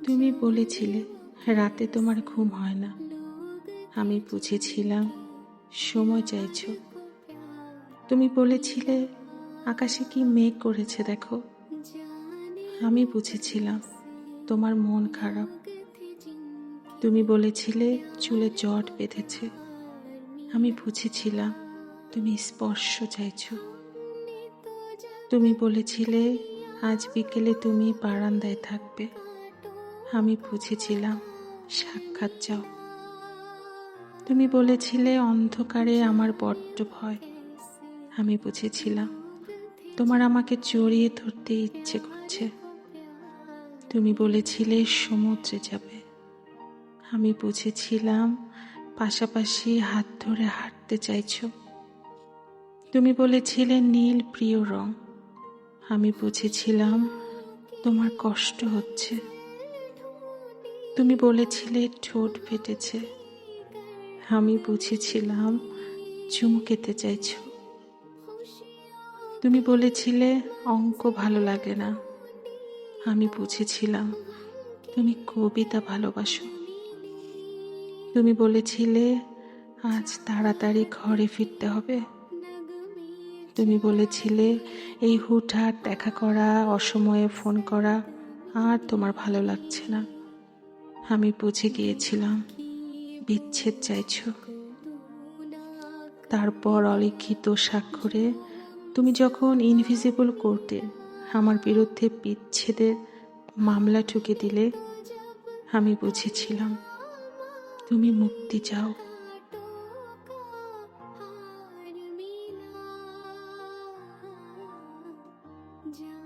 তুমি বলেছিলে রাতে তোমার ঘুম হয় না। আমি বুঝেছিলাম সময় চাইছো। তুমি বলেছিলে আকাশে কি মেঘ করেছে দেখো। আমি বুঝেছিলাম তোমার মন খারাপ। তুমি বলেছিলে চুলে জট বেঁধেছে। আমি বুঝেছিলাম তুমি স্পর্শ চাইছো। তুমি বলেছিলে আজ বিকেলে তুমি বারান্দায় থাকবে। আমি বুঝেছিলাম সাক্ষাৎ চাও। তুমি বলেছিলে অন্ধকারে আমার বড্ড ভয়। আমি বুঝেছিলাম তোমার আমাকে জড়িয়ে ধরতে ইচ্ছে করছে। তুমি বলেছিলে সমুদ্রে যাবে। আমি বুঝেছিলাম পাশাপাশি হাত ধরে হাঁটতে চাইছো। তুমি বলেছিলে নীল প্রিয় রং। আমি বুঝেছিলাম তোমার কষ্ট হচ্ছে। তুমি বলেছিলে ঠোঁট ফেটেছে। আমি বুঝেছিলাম চুমু খেতে চাইছো। তুমি বলেছিলে অঙ্ক ভালো লাগে না। আমি বুঝেছিলাম তুমি কবিতা ভালোবাসো। তুমি বলেছিলে আজ তাড়াতাড়ি ঘরে ফিরতে হবে। তুমি বলেছিলে এই হুটহাট দেখা করা, অসময়ে ফোন করা আর তোমার ভালো লাগছে না। আমি বুঝে গিয়েছিলাম বিচ্ছেদ চাইছো। তারপর অলিখিত স্বাক্ষরে তুমি যখন ইনভিজিবল কোর্টে আমার বিরুদ্ধে বিচ্ছেদের মামলা ঠুকে দিলে, আমি বুঝেছিলাম তুমি মুক্তি চাও। जा